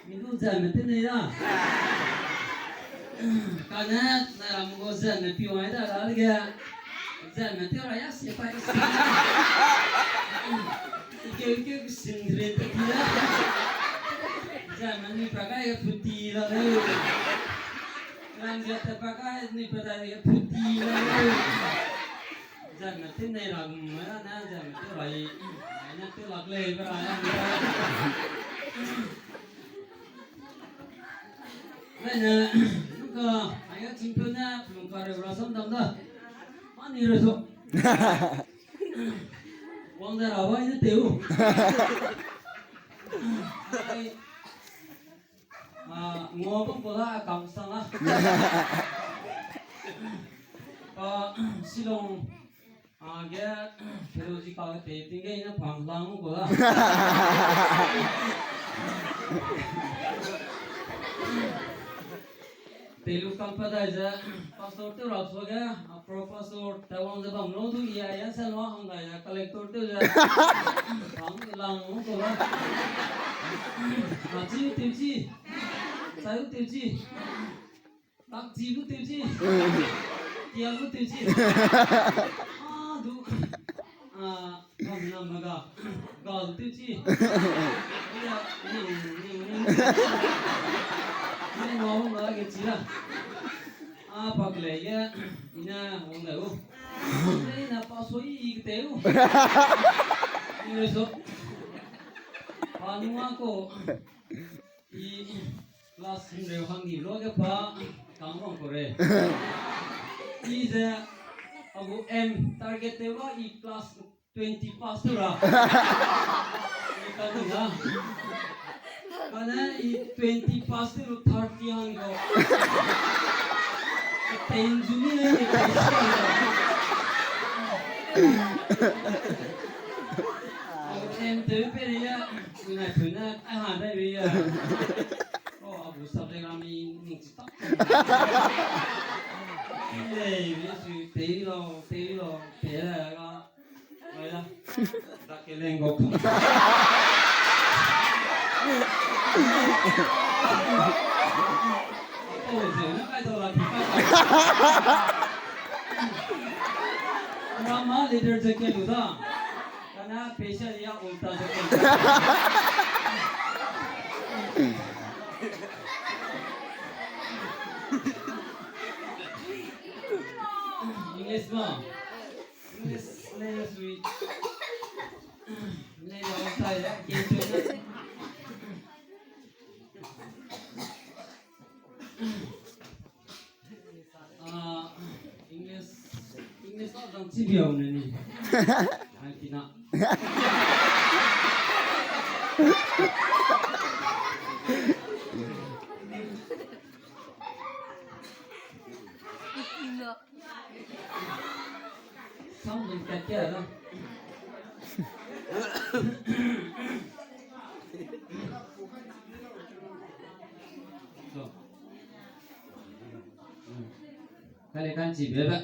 Mình dần mà thế này đó. Cái này là làm một dần mà piu ấy đó là cái dần mà theo là sẽ phải cái sinh ra thế kia. Dần mà như phải cái putih là đấy. Làm việc thì phải cái như phải cái putih là đấy. Dần mà thế này là mới là na dần mà theo lại nó theo lạc lề vào là đây nè, lúc anh ấy chim phun nha, lúc cà rốt là sống đồng đó, anh đi rồi số, quăng ra đâu vậy nó tiêu, ngô cũng có là cầm sang á, Silong, cái điều gì cả cái tiếng cái nó phẳng lăng cũng có là. Telu kampada ja pastor tu raso ga professor tawang ja bang no tu ya ya salwa hanga ya collector tu ja bang lang no ko la ma ji tu ji sai tu ji tak ji tu ji tia tu ji du kam nam ga ga tu ji ya ini ngomong lagi cila, apa kelaya, ina ngomong lagi, ini napa soi ikuteu, ini so, anu aku, I kelas rendah hangi lo ke pa, kamu kore, I je, aku target tewa I kelas 20 pas tu lah, kita tu lah. Karena I 20 pasti lu 30 yang go. Tenjuni ni tu peria, guna ada dia. Oh, abu sabda kami ni cetak. Biasa telo, pera ka. Baiklah, tak kelengok. Drama leader jeke luda, karena pesan dia ulta jeke. English mah, English layer sweet, layer ulta ya, gitu na. English orang cibiau ni, tidak. Sambung kacau lah. Kalian cibiau tak?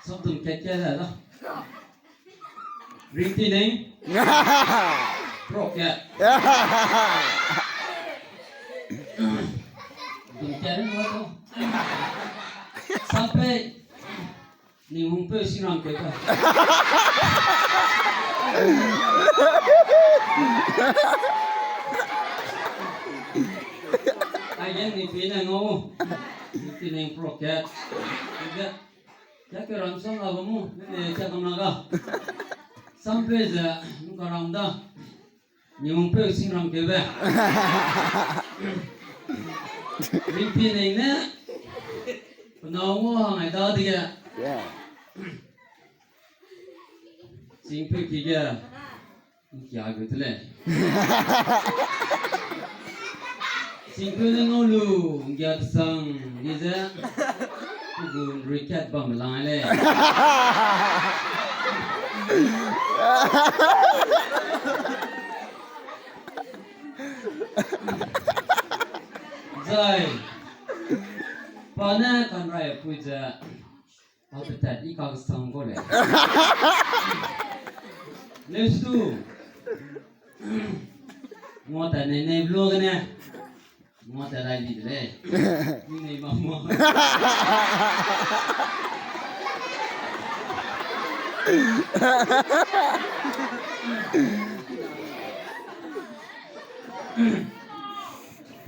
Something kacau lah. Rinti ni, roket. Kacau ni apa tu? Sampai ni umpe sinang kita. Ayan ni pinang ngomong. Tineng proket, juga, jadi ramsong abamu, ni cakap naga, sampai je, muka ramda, nyumpe singram kebe, rimpi ni, penawa hangai dah dia, singpe kiga, kia gitu le. Singkong ngolu, giat sang, dia tu riket bam lai le. Zai, pana kan rai puja, apa tadi kau sang boleh. Lepas tu, มัวแต่ในลูกเนี่ยมัวแต่อะไรดีเลยนี่ในมะม่วง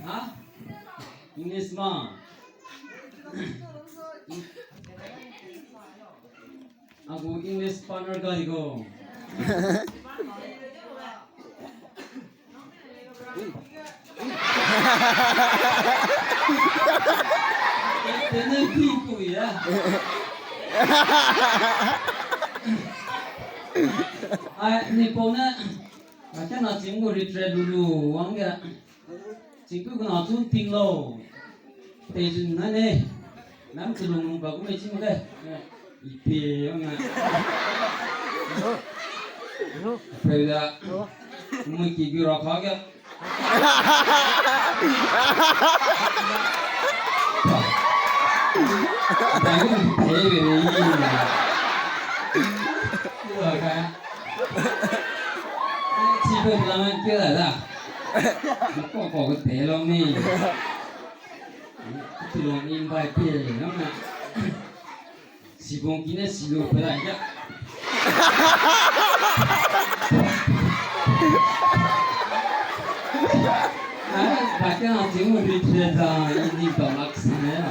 ฮะอิงลิสมาaku English partner kaligo Tener pico ya. Ni pona, macam nak cinggu retreat dulu, wang ya. Cinggu kena tu tinglo. Tejun nane, nam celung bagu macam mana? Ipe wang ya. Pera, mungkin kira kagak. Đấy là thế về đi được cái chỉ cần làm ăn kia là ra có cái thế luôn đi thì luôn in bài kia lắm nè chỉ còn kia là chỉ được phải lại chứ bà cái nào tiếng một đi chơi ra đi tàu lắc xí này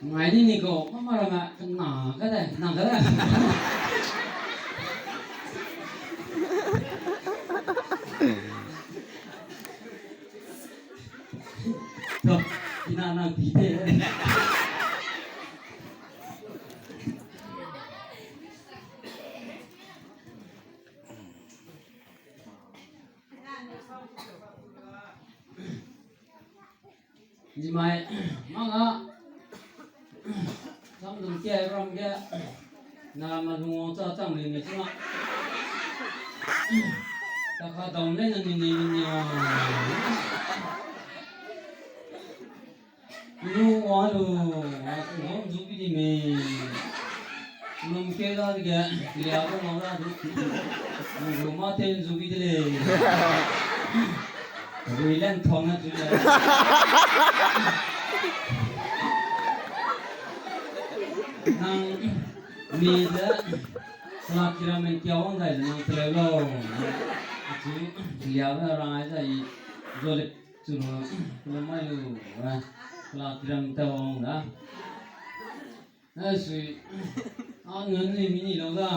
ngoài đi nị cô có mà là nở cái này thôi thì nào tí thế gì mày mong á xong đừng kia rong kia nào mà dùng cho trong này này chứ mà ta khá đồng lên là nhìn lu quá lu cũng giúp cái gì mình nông kia ra thì kìa liệu có nó ra rồi mà tên giúp cái gì rồi lên thòng á chú này nang mi đó là khi mình kéo ông thầy nang tây lâu chú liệu ra ra cái gì rồi chú nó mới lu là kiram tao ông đó suy ngân thì mình nhìn đâu ra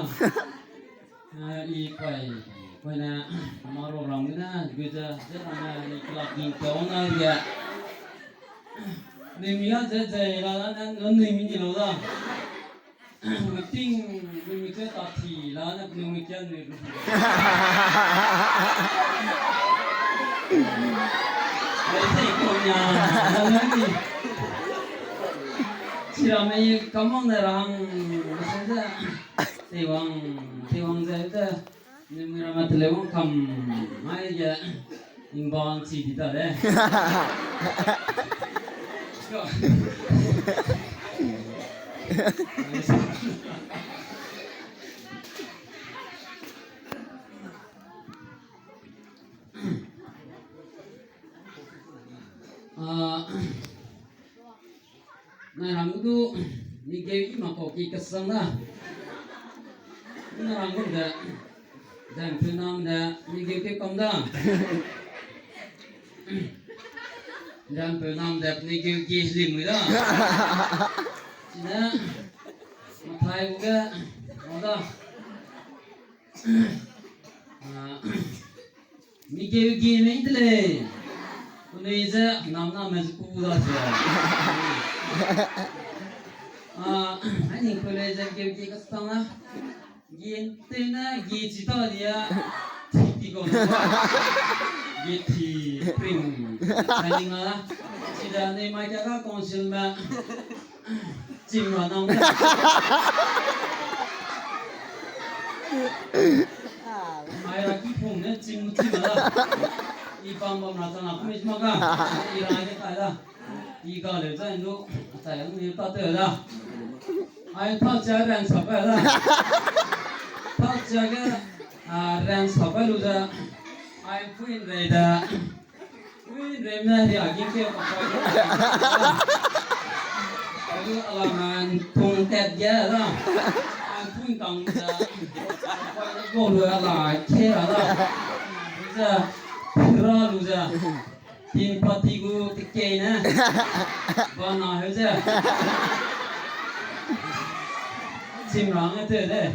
y quay nè mà rồi lòng cái na bây giờ rất là là kiram tao ông này kìa nên mình thấy là ngân thì mình nhìn đâu ra mình tin mình cái tập thì là nó mình chân rồi đấy thì con nhà nó gì chỉ là mấy cảm ơn này là xem ra thì hoàng giải ra nhưng mà mà lấy ông cầm hai giờ nhưng bọn chỉ đi tới đây này làm itu ni kêu mà có cái kesang đó nó làm cũng được dan phunam da ni kêu cái công đó dan phunam da ni kêu cái lim người đó chỉ là mà thay cũng cái đó ni kêu cái mấy thế này bây giờ năm mình sẽ cũ đó chứ anh nhìn coi lại kêu cái sao na yên tên na gì chỉ tao đi thì còn gì thì pring anh nhìn là chỉ là này mai cái con xin mà chim vào nông mai là cái phồng nó chim vào Ipang bom na sana kumis maka. Irai ke kaya. Ika le zai nu. Zai nu ta te da. Ai ta cha ran sa pa da. Ta cha ke ran sa pa lu da. Ai puin re da. Puin re na ri agin ke pa pa. Aduh alangan tung tet ya da. Ai puin kang da. Pa go lu la ke la da. Giờ ra luôn giờ tin party của cái cây nè còn nói hết giờ chim răng hết rồi đấy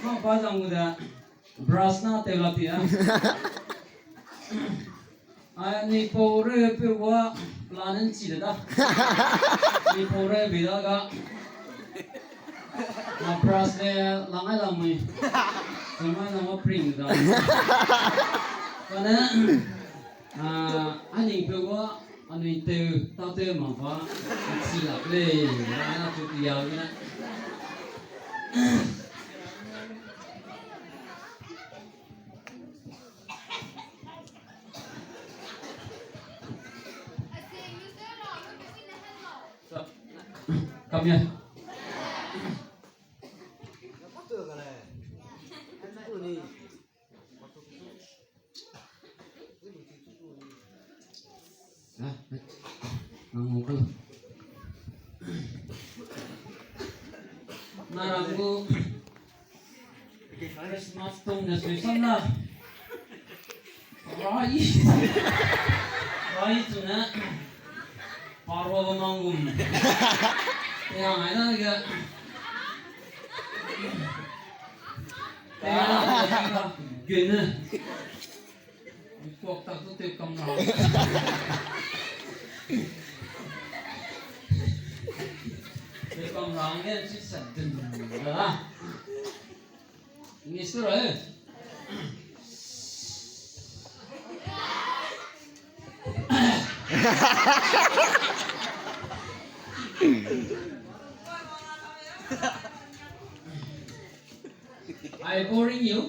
nó bao giờ cũng đã brush na tê lót tiền ni po rồi bây giờ planen chỉ đó ni po rồi bây giờ cả na brush này lang ai lang mày chúng ta làm print đó còn á anh nhìn bây giờ anh nhìn từ tao từ mà có chỉ là lên là chụp nhiều cái này cầm nhá 나라고 크리스마스 동네에서 있었나? 라이트네 바로 망금 야 아니나 이게 내가 괜히 꼭 딱도 될 겁나 cái con rắn cái chiếc sẵn từng rồi đó nghe sửa rồi I boring you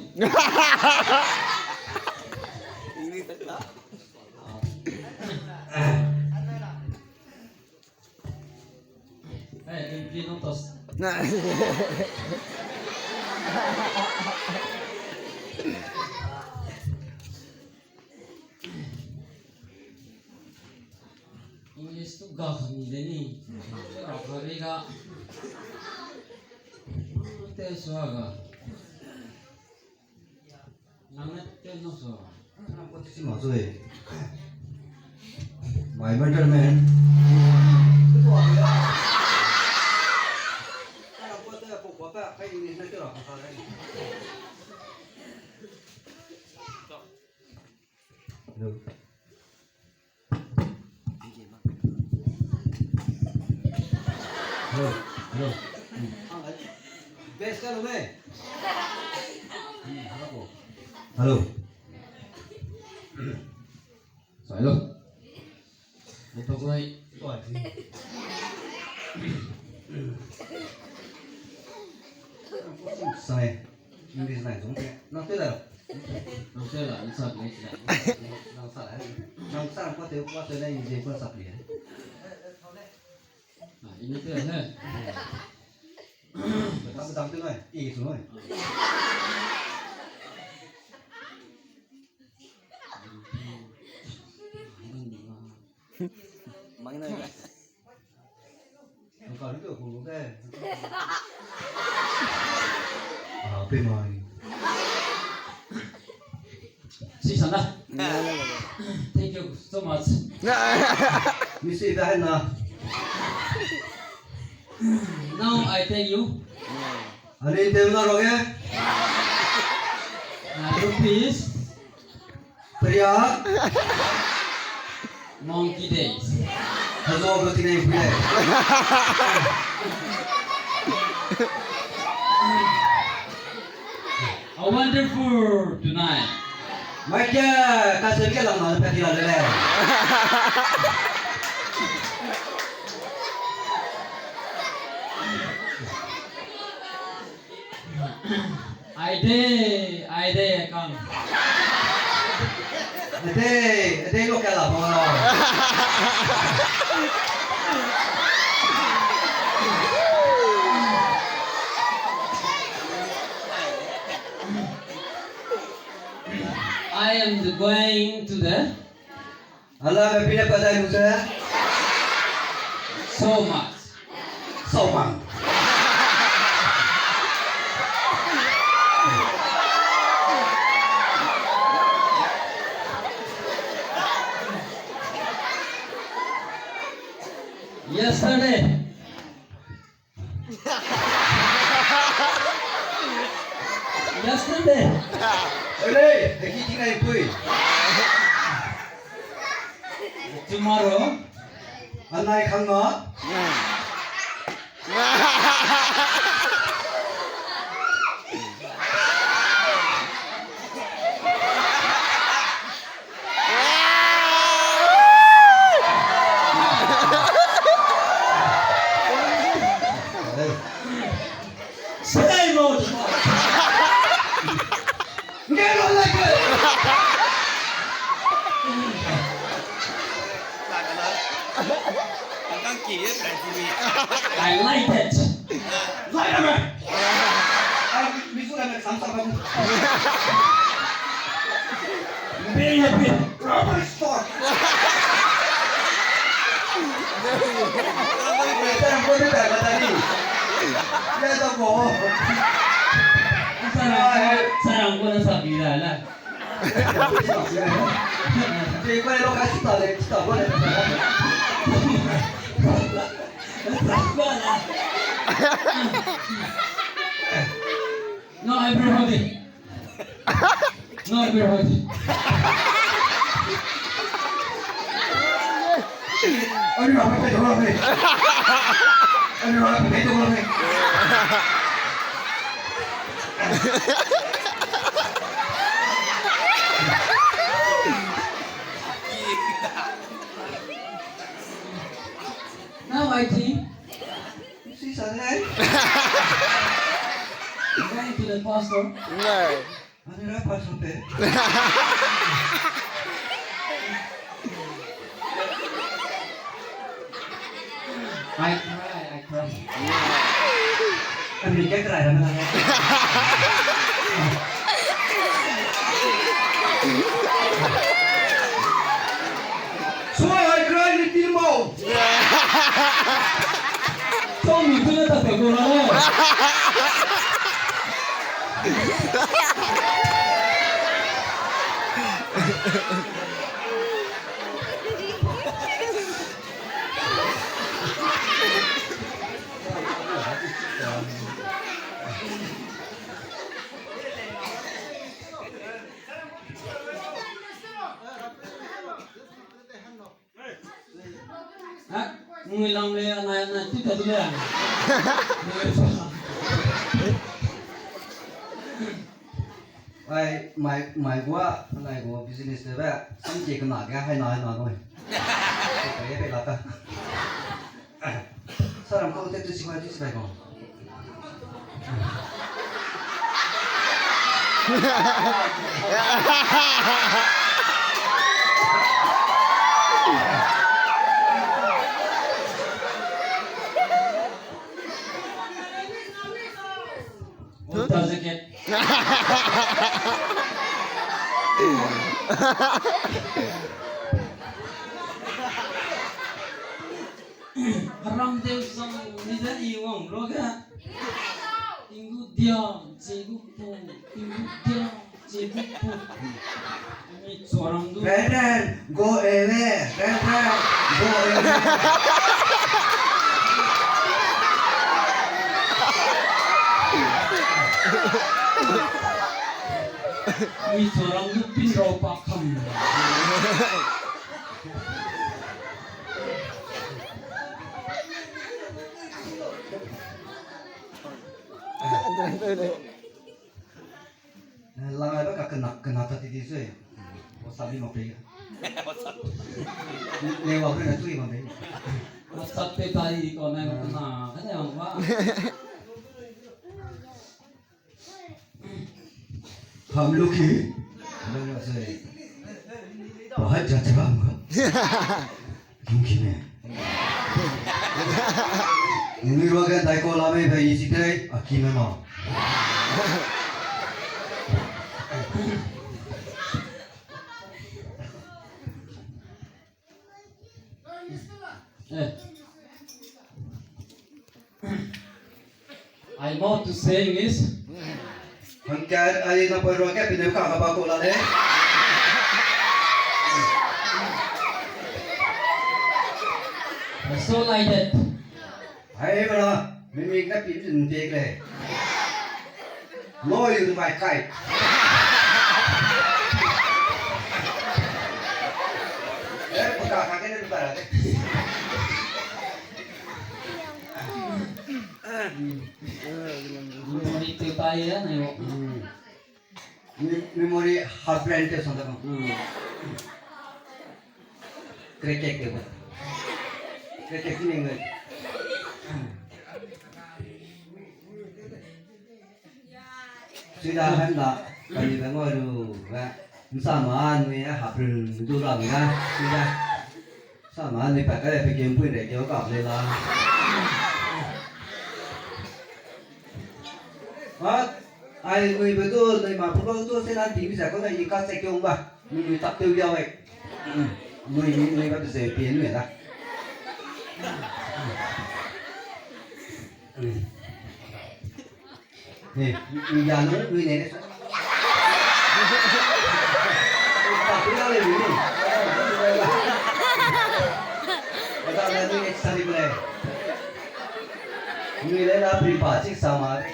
Hindi nung tos. English tuh gak nila ni. Rakari ka. Teswa ka. Nangat ka no so. Apa tu sih maksudnya? My better man. Được. Rồi, rồi. Best kan lo me? Halo. Saya. Betul kau. Tuan. Sai. English này giống thế. Nó thế nào? Nó thế là sập này. Nó sập này. Nó sập qua tới đây gì qua sập liền. Ini thế này. Nó cứ đóng tiếng này, ý xuống rồi. Mang này. Nó còn cái của nó đây. Bên ngoài. Si sana. Thank you so much. You see that now? Now I tell you. Anh đi tìm nó rồi nghe. Rupees. Priya. Monkey days. Hello, berarti nih gue. A wonderful tonight. Macam kasih dia lah malam tadi lah leh. I did, come. đây lúc cái là bao I am going to the Allah cái pin pada itu saya so much. somang Yesterday, yesterday, đây cái gì này quỳ tomorrow, anh này không ngó đây say no tomorrow. nghe nó lại cười đang chỉ tại TV I like it. lại đâu mày anh ví dụ là mày sắm sắm không Be happy. Robert Scott Saya pun tidak kata ni. Dia tak bohong. Sarang ko na sa kilala. Jadi kau elok kasih tahu deh, kita boleh. No, I brought it. No, I brought it. Aduh, apa itu orang ni? Aduh, apa itu orang ni? Now I think Si sana. going to the pastor. Ada apa sampai? I cry. Anh bị cái này là mình làm. Suai ai cry ni timau. Không mình cứ tập phải cô nó đâu. Người làm này tiếp tục đi làm. Ai mày quá này của business đấy vậy. Xong chỉ cần nói cái hay nói thôi. Cái phải là ta. Sao làm không thể tự sinh hoạt chứ phải không? Udah sakit. Haram dia sang ni dah iwang roga. Tinggu dia, cikgu pun, tinggu dia, cikgu pun. Ini seorang tu. Brandon, go away. Brandon, go away. Ini seorang tu pinrau pakam. Langai ba kena tadi di sini. Wasabi mau pergi. Lewat ni tu iman pergi. Sampai tadi kau nak kena, kan yang apa? हम लोग ही हम लोग से 뭐 할 자체가 안 가. 김기네. 우리로가 나이콜라메 베이시데 아키메나. Eh. I want to say is Hangkar ay na poroga pinaka kabakola le. so like that. Ai mà mình đã bị dừng tiệc này. Lôi từ bài cày. Đấy, một cả cái này là đấy. Memory to tayo yan eh. Memory hard brand te sonda ko. Cricket ke ba. Cricket ni ngai. Sudah hendak bagi bengoru ba. Sama ni hard brand tu lah ni kan. Sudah. Sama ni pakai pergi pun dek jauh kau le lah. Ai người với tôi người mà không tôi sẽ làm tìm sẽ có cái gì các sẽ kêu ba người tập tiêu nhau vậy người bắt sẽ biến người ta nè người già nó người này đấy tập tiêu nhau này người ta là người extra đi về người đấy là bị phá chiếc sao mà đấy